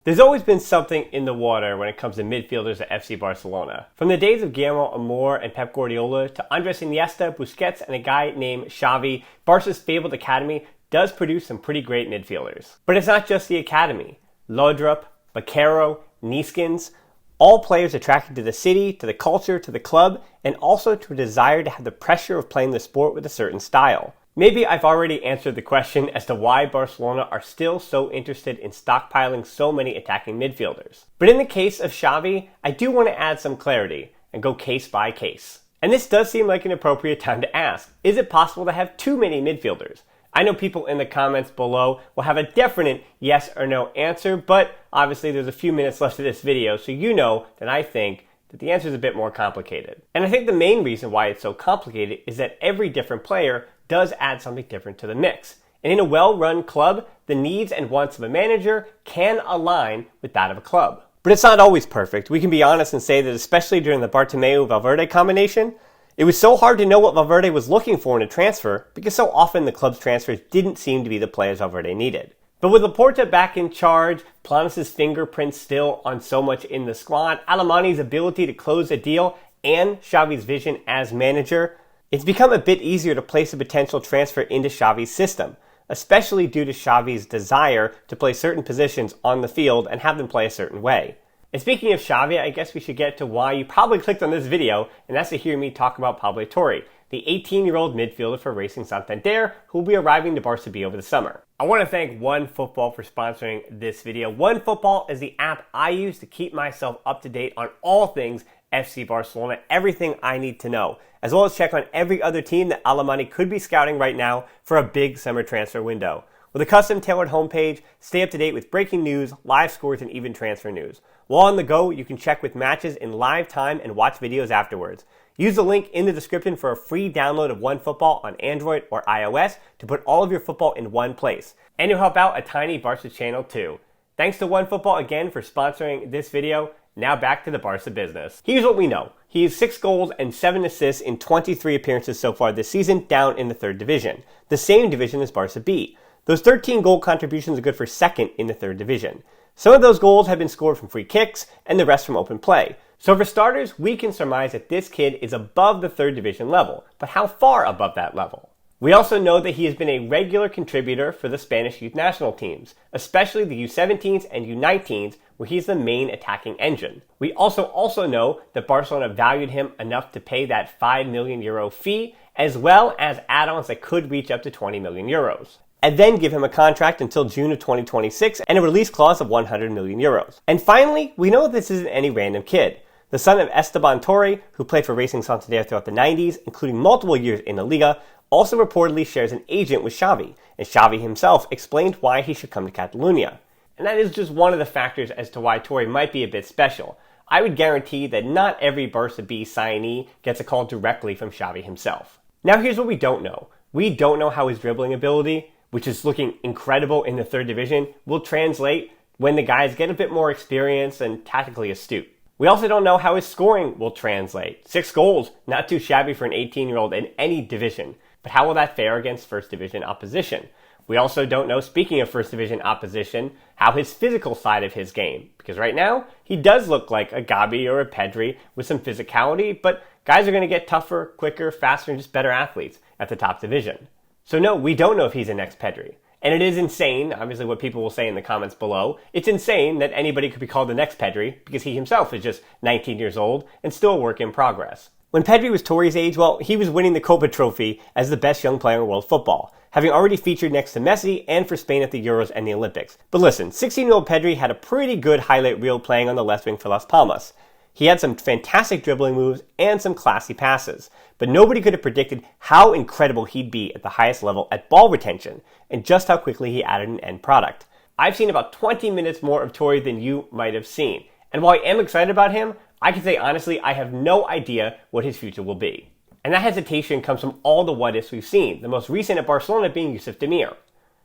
There's always been something in the water when it comes to midfielders at FC Barcelona. From the days of Guillermo Amor and Pep Guardiola to Andres Iniesta, Busquets, and a guy named Xavi, Barca's fabled academy does produce some pretty great midfielders. But it's not just the academy. Laudrup, Baquero, Neeskens, all players attracted to the city, to the culture, to the club, and also to a desire to have the pressure of playing the sport with a certain style. Maybe I've already answered the question as to why Barcelona are still so interested in stockpiling so many attacking midfielders. But in the case of Xavi, I do want to add some clarity and go case by case. And this does seem like an appropriate time to ask, is it possible to have too many midfielders? I know people in the comments below will have a definite yes or no answer, but obviously there's a few minutes left of this video, so you know that I think that the answer is a bit more complicated. And I think the main reason why it's so complicated is that every different player does add something different to the mix. And in a well-run club, the needs and wants of a manager can align with that of a club. But it's not always perfect. We can be honest and say that especially during the Bartomeu-Valverde combination, it was so hard to know what Valverde was looking for in a transfer because so often the club's transfers didn't seem to be the players Valverde needed. But with Laporta back in charge, Planas' fingerprints still on so much in the squad, Alemany's ability to close a deal, and Xavi's vision as manager, it's become a bit easier to place a potential transfer into Xavi's system, especially due to Xavi's desire to play certain positions on the field and have them play a certain way. And speaking of Xavi, I guess we should get to why you probably clicked on this video, and that's to hear me talk about Pablo Torre, the 18-year-old midfielder for Racing Santander, who will be arriving to Barça B over the summer. I want to thank OneFootball for sponsoring this video. OneFootball is the app I use to keep myself up to date on all things FC Barcelona, everything I need to know, as well as check on every other team that Alemany could be scouting right now for a big summer transfer window. With a custom-tailored homepage, stay up to date with breaking news, live scores, and even transfer news. While on the go, you can check with matches in live time and watch videos afterwards. Use the link in the description for a free download of OneFootball on Android or iOS to put all of your football in one place. And you'll help out a tiny Barca channel too. Thanks to OneFootball again for sponsoring this video. Now back to the Barca business. Here's what we know. He has 6 goals and 7 assists in 23 appearances so far this season, down in the 3rd division. The same division as Barça B. Those 13 goal contributions are good for 2nd in the 3rd division. Some of those goals have been scored from free kicks, and the rest from open play. So for starters, we can surmise that this kid is above the 3rd division level. But how far above that level? We also know that he has been a regular contributor for the Spanish youth national teams, especially the U17s and U19s, where he's the main attacking engine. We also know that Barcelona valued him enough to pay that €5 million fee, as well as add-ons that could reach up to €20 million. And then give him a contract until June of 2026 and a release clause of €100 million. And finally, we know that this isn't any random kid. The son of Esteban Torre, who played for Racing Santander throughout the 90s, including multiple years in La Liga, also reportedly shares an agent with Xavi, and Xavi himself explained why he should come to Catalonia. And that is just one of the factors as to why Torre might be a bit special. I would guarantee that not every Barça B signee gets a call directly from Xavi himself. Now here's what we don't know. We don't know how his dribbling ability, which is looking incredible in the 3rd division, will translate when the guys get a bit more experienced and tactically astute. We also don't know how his scoring will translate. 6 goals, not too shabby for an 18-year-old in any division. But how will that fare against 1st division opposition? We also don't know, speaking of 1st division opposition, how his physical side of his game. Because right now, he does look like a Gavi or a Pedri with some physicality, but guys are going to get tougher, quicker, faster, and just better athletes at the top division. So no, we don't know if he's the next Pedri. And it is insane, obviously what people will say in the comments below, it's insane that anybody could be called the next Pedri because he himself is just 19 years old and still a work in progress. When Pedri was Torre's age, well, he was winning the Copa Trophy as the best young player in world football, having already featured next to Messi and for Spain at the Euros and the Olympics. But listen, 16-year-old Pedri had a pretty good highlight reel playing on the left wing for Las Palmas. He had some fantastic dribbling moves and some classy passes, but nobody could have predicted how incredible he'd be at the highest level at ball retention and just how quickly he added an end product. I've seen about 20 minutes more of Torre than you might have seen, and while I am excited about him, I can say honestly I have no idea what his future will be. And that hesitation comes from all the what-ifs we've seen, the most recent at Barcelona being YUSUF Demir.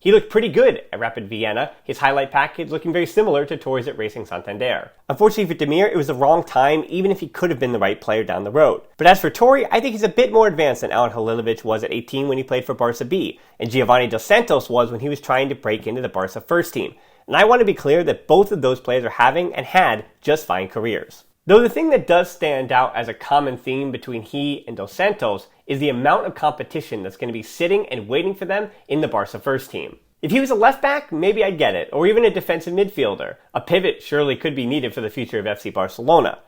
He looked pretty good at Rapid Vienna, his highlight package looking very similar to Torres at Racing Santander. Unfortunately for Demir, it was the wrong time, even if he could have been the right player down the road. But as for Torre, I think he's a bit more advanced than ALEN HALILOVIĆ was at 18 when he played for Barça B, and Giovanni Dos Santos was when he was trying to break into the Barça first team. And I want to be clear that both of those players are having and had just fine careers. Though the thing that does stand out as a common theme between he and Dos Santos is the amount of competition that's going to be sitting and waiting for them in the Barca first team. If he was a left back, maybe I'd get it, or even a defensive midfielder. A pivot surely could be needed for the future of FC Barcelona.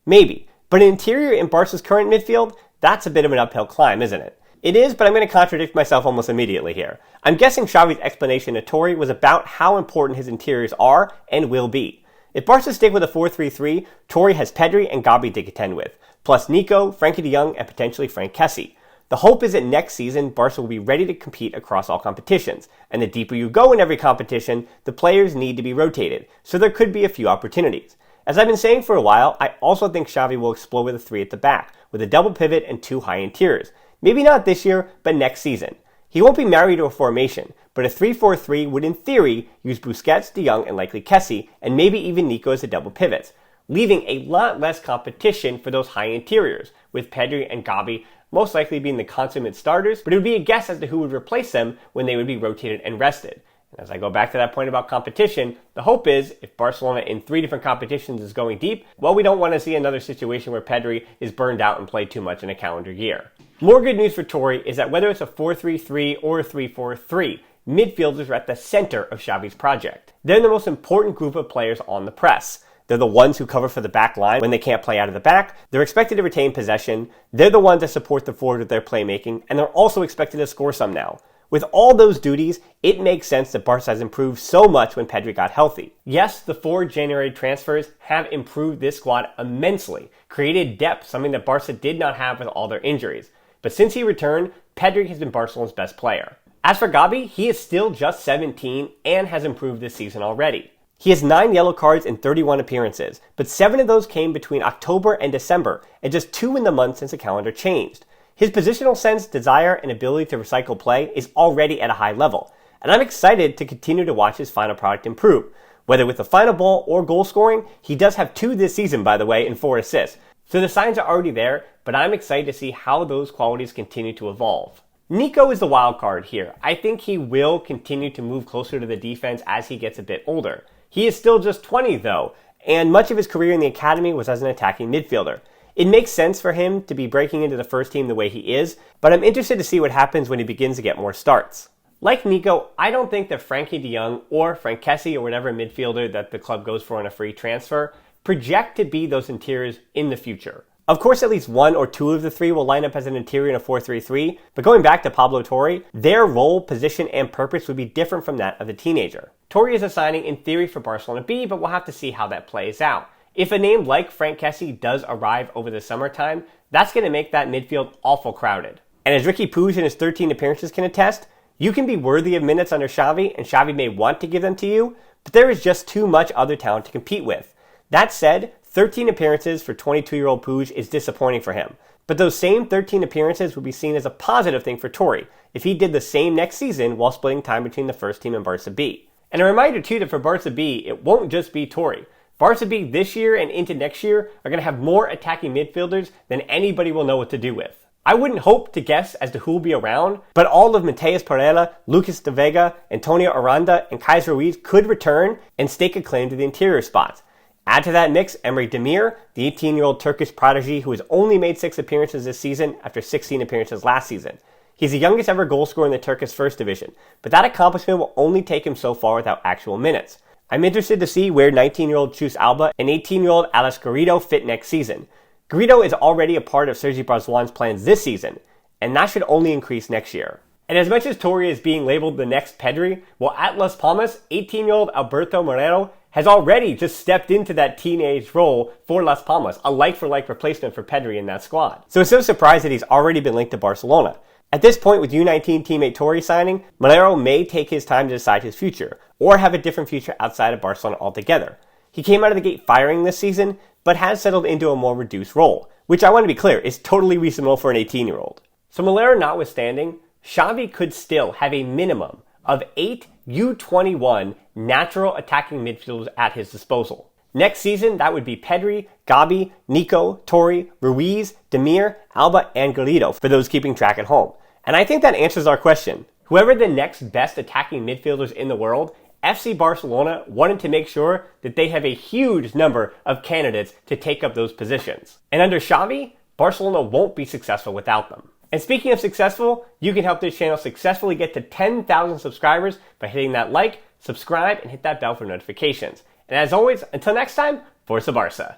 Maybe. But an interior in Barca's current midfield, that's a bit of an uphill climb, isn't it? It is, but I'm going to contradict myself almost immediately here. I'm guessing Xavi's explanation to Torre was about how important his interiors are and will be. If Barca stick with a 4-3-3, Torre has Pedri and Gavi to contend with, plus Nico, Frankie de Jong, and potentially Frank Kessie. The hope is that next season, Barca will be ready to compete across all competitions, and the deeper you go in every competition, the players need to be rotated, so there could be a few opportunities. As I've been saying for a while, I also think Xavi will explore with a 3 at the back, with a double pivot and 2 high interiors. Maybe not this year, but next season. He won't be married to a formation, but a 3-4-3 would in theory use Busquets, De Jong, and likely Kessie, and maybe even Nico as a double pivots, leaving a lot less competition for those high interiors, with Pedri and Gavi most likely being the consummate starters, but it would be a guess as to who would replace them when they would be rotated and rested. And as I go back to that point about competition, the hope is, if Barcelona in 3 different competitions is going deep, well, we don't want to see another situation where Pedri is burned out and played too much in a calendar year. More good news for Torre is that whether it's a 4-3-3 or a 3-4-3, midfielders are at the center of Xavi's project. They're the most important group of players on the press. They're the ones who cover for the back line when they can't play out of the back. They're expected to retain possession. They're the ones that support the forward with their playmaking, and they're also expected to score some now. With all those duties, it makes sense that Barca has improved so much when Pedri got healthy. Yes, the 4 January transfers have improved this squad immensely, created depth, something that Barca did not have with all their injuries. But since he returned, Pedri has been Barcelona's best player. As for Gavi, he is still just 17 and has improved this season already. He has 9 yellow cards in 31 appearances, but 7 of those came between October and December, and just 2 in the month since the calendar changed. His positional sense, desire, and ability to recycle play is already at a high level, and I'm excited to continue to watch his final product improve. Whether with the final ball or goal scoring, he does have 2 this season, by the way, and 4 assists. So the signs are already there, but I'm excited to see how those qualities continue to evolve. Nico is the wild card here. I think he will continue to move closer to the defense as he gets a bit older. He is still just 20 though, and much of his career in the academy was as an attacking midfielder. It makes sense for him to be breaking into the first team the way he is, but I'm interested to see what happens when he begins to get more starts. Like Nico, I don't think that Frankie de Jong or Frank Kessie or whatever midfielder that the club goes for on a free transfer project to be those interiors in the future. Of course, at least 1 or 2 of the 3 will line up as an interior in a 4-3-3, but going back to Pablo Torre, their role, position, and purpose would be different from that of the teenager. Torre is a signing in theory for Barcelona B, but we'll have to see how that plays out. If a name like Frank Kessie does arrive over the summertime, that's going to make that midfield awful crowded. And as Ricky Puig in his 13 appearances can attest, you can be worthy of minutes under Xavi, and Xavi may want to give them to you, but there is just too much other talent to compete with. That said, 13 appearances for 22-year-old Puig is disappointing for him. But those same 13 appearances would be seen as a positive thing for Torre if he did the same next season while splitting time between the first team and Barça B. And a reminder too that for Barça B, it won't just be Torre. Barça B this year and into next year are going to have more attacking midfielders than anybody will know what to do with. I wouldn't hope to guess as to who will be around, but all of Mateus Pereira, Lucas de Vega, Antonio Aranda, and Kaiser Ruiz could return and stake a claim to the interior spots. Add to that mix Emre Demir, the 18-year-old Turkish prodigy who has only made 6 appearances this season after 16 appearances last season. He's the youngest ever goal scorer in the Turkish First Division, but that accomplishment will only take him so far without actual minutes. I'm interested to see where 19-year-old Txus Alba and 18-year-old Aleix Garrido fit next season. Garrido is already a part of Sergi Barjuan's plans this season, and that should only increase next year. And as much as Torre is being labeled the next Pedri, well, at Las Palmas, 18-year-old Alberto Moreno has already just stepped into that teenage role for Las Palmas, a like-for-like replacement for Pedri in that squad. So it's no surprise that he's already been linked to Barcelona. At this point, with U19 teammate Torre signing, Moreno may take his time to decide his future, or have a different future outside of Barcelona altogether. He came out of the gate firing this season, but has settled into a more reduced role, which I want to be clear is totally reasonable for an 18-year-old. So Moreno notwithstanding, Xavi could still have a minimum of 8 U21 natural attacking midfielders at his disposal. Next season, that would be Pedri, Gavi, Nico, Torre, Ruiz, Demir, Alba, and Garrido for those keeping track at home. And I think that answers our question. Whoever the next best attacking midfielders in the world, FC Barcelona wanted to make sure that they have a huge number of candidates to take up those positions. And under Xavi, Barcelona won't be successful without them. And speaking of successful, you can help this channel successfully get to 10,000 subscribers by hitting that like, subscribe, and hit that bell for notifications. And as always, until next time, Forza Barça.